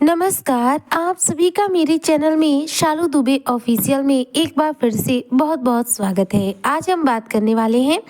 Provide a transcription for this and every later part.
नमस्कार, आप सभी का मेरे चैनल में शालू दुबे ऑफिशियल में एक बार फिर से बहुत बहुत स्वागत है। आज हम बात करने वाले हैं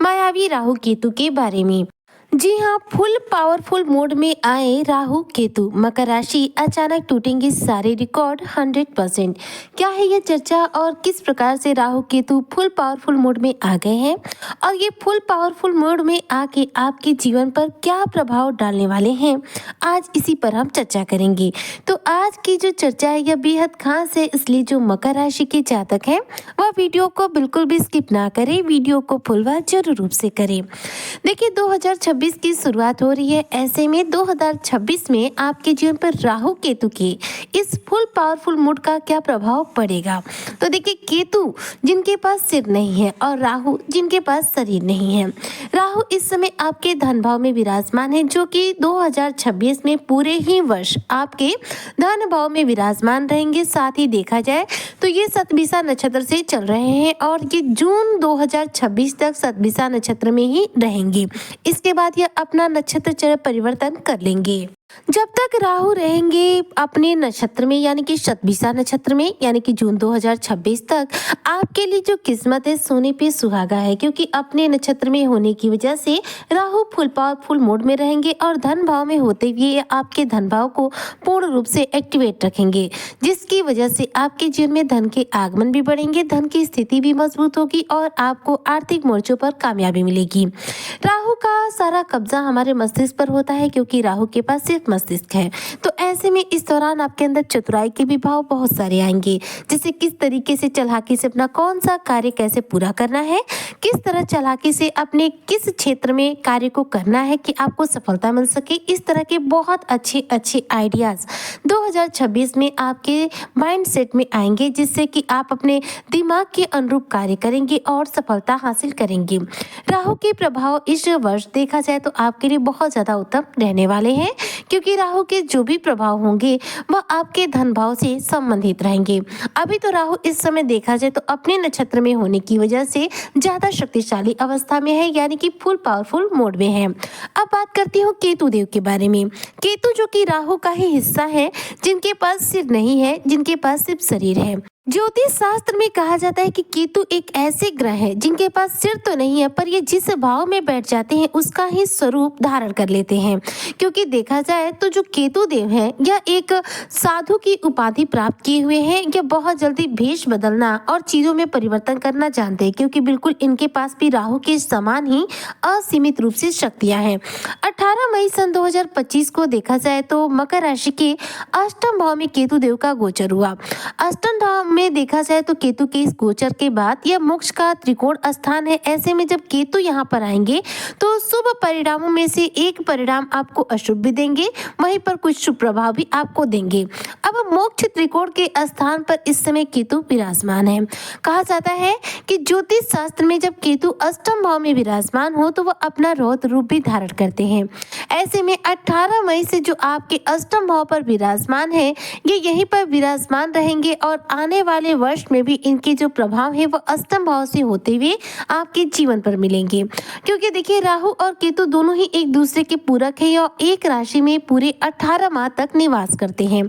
मायावी राहु केतु के बारे में। जी हाँ, फुल पावरफुल मोड में आए राहु केतु, मकर राशि अचानक टूटेंगे सारे रिकॉर्ड 100%। क्या है ये चर्चा और किस प्रकार से Rahu Ketu full powerful mode में आ गए हैं और ये फुल पावरफुल मोड में आके आपके जीवन पर क्या प्रभाव डालने वाले हैं, आज इसी पर हम चर्चा करेंगे। तो आज की जो चर्चा है यह बेहद खास है, इसलिए जो मकर राशि के जातक हैं वह वीडियो को बिल्कुल भी स्किप ना करें, वीडियो को फुल वॉच जरूर रूप से करें। देखिए 2026 की शुरुआत हो रही है, ऐसे में 2026 में आपके जीवन पर राहु केतु के इस फुल पावरफुल मूड का क्या प्रभाव पड़ेगा। तो देखिए केतु जिनके पास सिर नहीं है और राहु जिनके पास शरीर नहीं है। राहु इस समय आपके धन भाव में विराजमान है, जो कि 2026 में पूरे ही वर्ष आपके धन भाव में विराजमान रहेंगे। साथ ही देखा जाए तो ये सतभिषा नक्षत्र से चल रहे हैं और ये जून 2026 तक सतभिषा नक्षत्र में ही रहेंगे। इसके बाद ये अपना नक्षत्र चरण परिवर्तन कर लेंगे। जब तक राहु रहेंगे अपने नक्षत्र में यानी कि शतभिषा नक्षत्र में, यानी कि जून 2026 तक आपके लिए जो किस्मत है सोने पे सुहागा है, क्योंकि अपने नक्षत्र में होने की वजह से राहु फुल पावरफुल मोड में रहेंगे और धन भाव में होते हुए आपके धन भाव को पूर्ण रूप से एक्टिवेट रखेंगे, जिसकी वजह से आपके जीवन में धन के आगमन भी बढ़ेंगे, धन की स्थिति भी मजबूत होगी और आपको आर्थिक मोर्चों पर कामयाबी मिलेगी। राहु का सारा कब्जा हमारे मस्तिष्क पर होता है, क्योंकि राहु के पास सिर्फ मस्तिष्क है। तो ऐसे में इस दौरान आपके अंदर चतुराई के भी भाव बहुत सारे आएंगे, जैसे किस तरीके से चालाकी से अपना कौन सा कार्य कैसे पूरा करना है, किस तरह चालाकी से अपने किस क्षेत्र में कार्य को करना है कि आपको सफलता मिल सके। इस तरह के बहुत अच्छे अच्छे आइडियाज 2026 में आपके माइंड सेट में आएंगे, जिससे कि आप अपने दिमाग के अनुरूप कार्य करेंगे और सफलता हासिल करेंगे। राहु के प्रभाव इस वर्ष देखा जाए तो आपके लिए बहुत ज्यादा उत्तम रहने वाले हैं, क्योंकि राहु के जो भी प्रभाव होंगे वह आपके धन भाव से संबंधित रहेंगे। अभी तो राहु इस समय देखा जाए तो अपने नक्षत्र में होने की वजह से ज्यादा शक्तिशाली अवस्था में है, यानी कि फुल पावरफुल मोड में है। अब बात करती हूँ केतु देव के बारे में। केतु जो कि राहु का ही हिस्सा है, जिनके पास सिर नहीं है, जिनके पास सिर्फ शरीर है। ज्योतिष शास्त्र में कहा जाता है कि केतु एक ऐसे ग्रह है जिनके पास सिर तो नहीं है, पर ये जिस भाव में बैठ जाते हैं उसका ही स्वरूप धारण कर लेते हैं। क्योंकि देखा जाए तो जो केतु देव हैं यह एक साधु की उपाधि प्राप्त किए हुए हैं। यह बहुत जल्दी भेष बदलना और चीजों में परिवर्तन करना जानते हैं, क्योंकि बिल्कुल इनके पास भी राहु के समान ही असीमित रूप से शक्तियां हैं। 18 मई सन 2025 को देखा जाए तो मकर राशि के अष्टम भाव में केतु देव का गोचर हुआ। अष्टम भाव में देखा जाए तो केतु के इस गोचर के बाद यह मोक्ष का त्रिकोण स्थान है। ऐसे में जब केतु यहाँ पर आएंगे तो शुभ परिणामों में से एक परिणाम आपको अशुभ भी देंगे, वहीं पर कुछ शुभ प्रभाव भी आपको देंगे। अब मोक्ष त्रिकोण के स्थान पर इस समय केतु विराजमान है। कहा जाता है कि ज्योतिष शास्त्र में जब केतु अष्टम भाव में विराजमान हो तो वह अपना रौद्र रूप भी धारण करते हैं। ऐसे में 18 मई से जो आपके अष्टम भाव पर विराजमान है ये यहीं पर विराजमान रहेंगे और आने वाले वर्ष में भी इनके जो प्रभाव है वो अष्टम भाव से होते हुए आपके जीवन पर मिलेंगे। क्योंकि देखिए राहु और केतु दोनों ही एक दूसरे के पूरक है और एक राशि में पूरे 18 माह तक निवास करते हैं।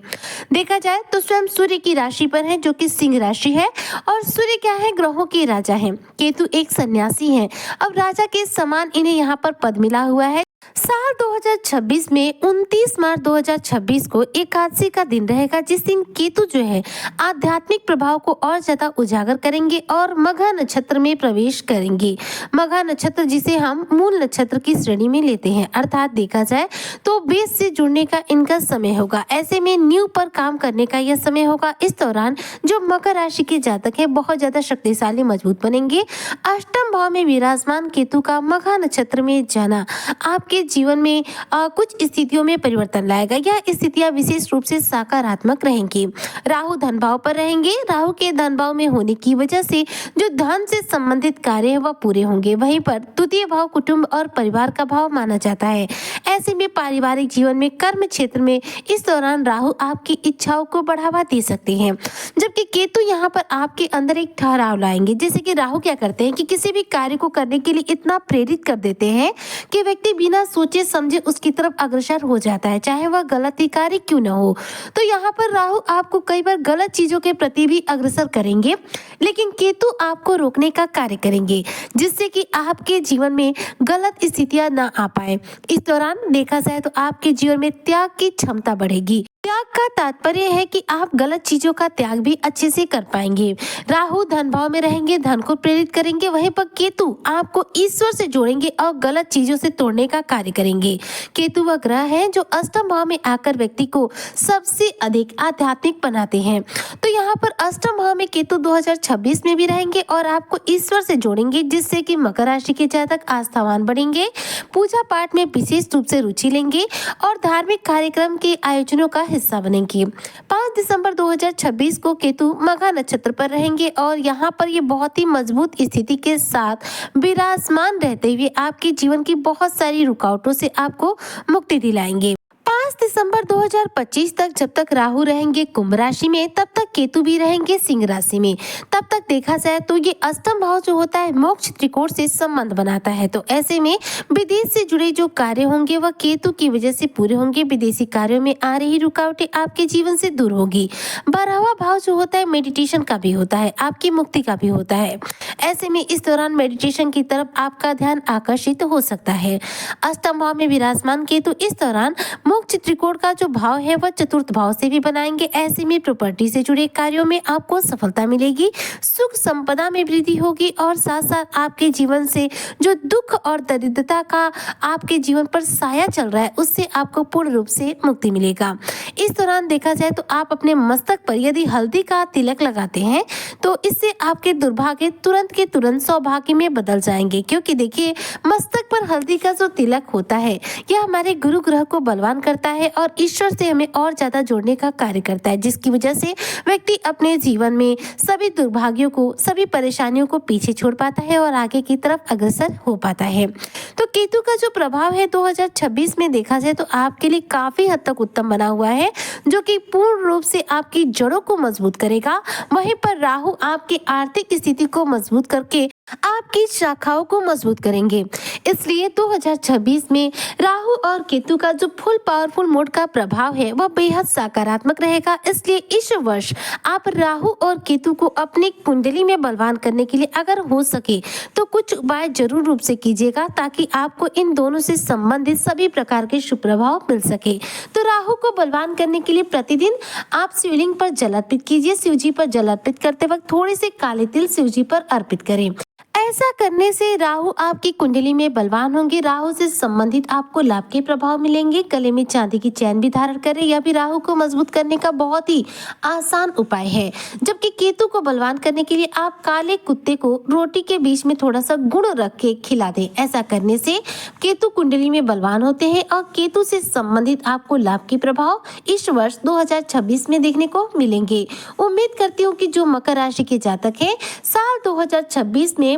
देखा जाए तो स्वयं सूर्य की राशि पर है, जो कि सिंह राशि है, और सूर्य क्या है, ग्रहों के राजा है। केतु एक सन्यासी है। अब राजा के समान इन्हें यहाँ पर पद मिला हुआ है। साल 2026 में 29 मार्च 2026 को एकादशी का दिन रहेगा, जिस दिन केतु जो है आध्यात्मिक प्रभाव को और ज्यादा उजागर करेंगे और मघा नक्षत्र में प्रवेश करेंगे। मघा नक्षत्र जिसे हम मूल नक्षत्र की श्रेणी में लेते हैं, अर्थात देखा जाए तो वेद से जुड़ने का इनका समय होगा। ऐसे में नींव पर काम करने का यह समय होगा। इस दौरान जो मकर राशि के जातक है बहुत ज्यादा शक्तिशाली मजबूत बनेंगे। अष्टम भाव में विराजमान केतु का मघा नक्षत्र में जाना आपके जीवन में कुछ स्थितियों में परिवर्तन लाएगा। यह स्थितियां विशेष रूप से सकारात्मक रहेंगी। राहु धन भाव पर रहेंगे राहु के धन भाव में होने की वजह से जो धन से संबंधित कार्य है वह पूरे होंगे। वहीं पर तृतीय भाव कुटुंब और परिवार का भाव माना जाता है। ऐसे में पारिवारिक जीवन में, कर्म क्षेत्र में इस दौरान राहु आपकी इच्छाओं को बढ़ावा दे सकते हैं, जबकि केतु यहाँ पर आपके अंदर एक ठहराव लाएंगे। जैसे कि राहु क्या करते हैं कि किसी भी कार्य को करने के लिए इतना प्रेरित कर देते हैं कि व्यक्ति बिना सोचे समझे उसकी तरफ अग्रसर हो जाता है, चाहे वह गलत ही कार्य क्यों न हो। तो यहाँ पर राहु आपको कई बार गलत चीजों के प्रति भी अग्रसर करेंगे, लेकिन केतु आपको रोकने का कार्य करेंगे, जिससे कि आपके जीवन में गलत स्थितियां ना आ पाए। इस दौरान देखा जाए तो आपके जीवन में त्याग की क्षमता बढ़ेगी। त्याग का तात्पर्य है कि आप गलत चीजों का त्याग भी अच्छे से कर पाएंगे। राहु धन भाव में रहेंगे, धन को प्रेरित करेंगे। वहीं पर केतु आपको ईश्वर से जोड़ेंगे और गलत चीजों से तोड़ने का कार्य करेंगे। केतु वह ग्रह है जो अष्टम भाव में आकर व्यक्ति को सबसे अधिक आध्यात्मिक बनाते हैं। तो यहाँ पर अष्टम भाव में केतु 2026 में भी रहेंगे और आपको ईश्वर से जोड़ेंगे, जिससे कि मकर राशि के जातक आस्थावान बढ़ेंगे, पूजा पाठ में विशेष रूप से रुचि लेंगे और धार्मिक कार्यक्रम के आयोजनों का हिस्सा बनेंगे। 5 दिसंबर 2026 को केतु मघा नक्षत्र पर रहेंगे और यहाँ पर ये बहुत ही मजबूत स्थिति के साथ विराजमान रहते हुए आपके जीवन की बहुत सारी रुकावटों से आपको मुक्ति दिलाएंगे। 5 दिसंबर 2025 तक जब तक राहु रहेंगे कुंभ राशि में, तब तक केतु भी रहेंगे सिंह राशि में। तब तक देखा जाए तो ये अष्टम भाव जो होता है मोक्ष त्रिकोण से संबंध बनाता है। तो ऐसे में विदेश से जुड़े जो कार्य होंगे वह केतु की वजह से पूरे होंगे। विदेशी कार्यों में आ रही रुकावटें आपके जीवन से दूर होगी। 12वां भाव जो होता है मेडिटेशन का भी होता है, आपकी मुक्ति का भी होता है। ऐसे में इस दौरान मेडिटेशन की तरफ आपका ध्यान आकर्षित हो सकता है। अष्टम भाव में विराजमान केतु इस दौरान मोक्ष त्रिकोण का जो भाव है वह चतुर्थ भाव से भी बनाएंगे। ऐसे में प्रॉपर्टी से जुड़े कार्यों में आपको सफलता मिलेगी, सुख संपदा में वृद्धि होगी और साथ साथ आपके जीवन से जो दुख और दरिद्रता का आपके जीवन पर साया चल रहा है उससे आपको पूर्ण रूप से मुक्ति मिलेगा। इस दौरान देखा जाए तो आप अपने मस्तक पर यदि हल्दी का तिलक लगाते हैं तो इससे आपके दुर्भाग्य तुरंत के तुरंत सौभाग्य में बदल जाएंगे, क्योंकि देखिए मस्तक पर हल्दी का जो तिलक होता है यह हमारे गुरु ग्रह को बलवान करता है और ईश्वर से हमें और ज्यादा जोड़ने का कार्य करता है, जिसकी वजह से व्यक्ति अपने जीवन में सभी दुर्भाग्यों को, सभी परेशानियों को पीछे छोड़ पाता है और आगे की तरफ अग्रसर हो पाता है। तो केतु का जो प्रभाव है 2026 में देखा जाए तो आपके लिए काफी हद तक उत्तम बना हुआ है, जो कि पूर्ण रूप से आपकी जड़ों को मजबूत करेगा। वहीं पर राहु आपकी आर्थिक स्थिति को मजबूत करके आपकी शाखाओं को मजबूत करेंगे। इसलिए 2026 में राहु और केतु का जो फुल पावरफुल मोड का प्रभाव है वह बेहद सकारात्मक रहेगा। इसलिए इस वर्ष आप राहु और केतु को अपनी कुंडली में बलवान करने के लिए अगर हो सके तो कुछ उपाय जरूर रूप से कीजिएगा, ताकि आपको इन दोनों से संबंधित सभी प्रकार के शुभ प्रभाव मिल सके। तो राहु को बलवान करने के लिए प्रतिदिन आप शिवलिंग पर जल अर्पित कीजिए। शिव जी पर जल अर्पित करते वक्त थोड़े से काले तिल शिव जी पर अर्पित करें। ऐसा करने से राहु आपकी कुंडली में बलवान होंगे। राहु से संबंधित आपको लाभ के प्रभाव मिलेंगे। गले में चांदी की चैन भी धारण करें, यह भी राहु को मजबूत करने का बहुत ही आसान उपाय है। जबकि केतु को बलवान करने के लिए आप काले कुत्ते को रोटी के बीच में थोड़ा सा गुड़ रख के खिला दें। ऐसा करने से केतु कुंडली में बलवान होते हैं और केतु से संबंधित आपको लाभ के प्रभाव इस वर्ष 2026 में देखने को मिलेंगे। उम्मीद करती हूँ कि जो मकर राशि के जातक है साल 2026 में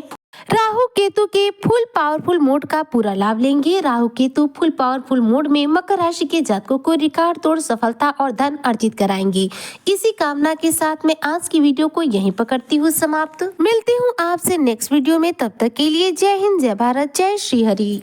राहु केतु के फुल पावरफुल मोड का पूरा लाभ लेंगे। Rahu Ketu full powerful mode में मकर राशि के जातकों को रिकॉर्ड तोड़ सफलता और धन अर्जित कराएंगे। इसी कामना के साथ मैं आज की वीडियो को यहीं पकड़ती हूँ समाप्त। मिलती हूँ आपसे नेक्स्ट वीडियो में, तब तक के लिए जय हिंद, जय भारत, जय श्री हरि।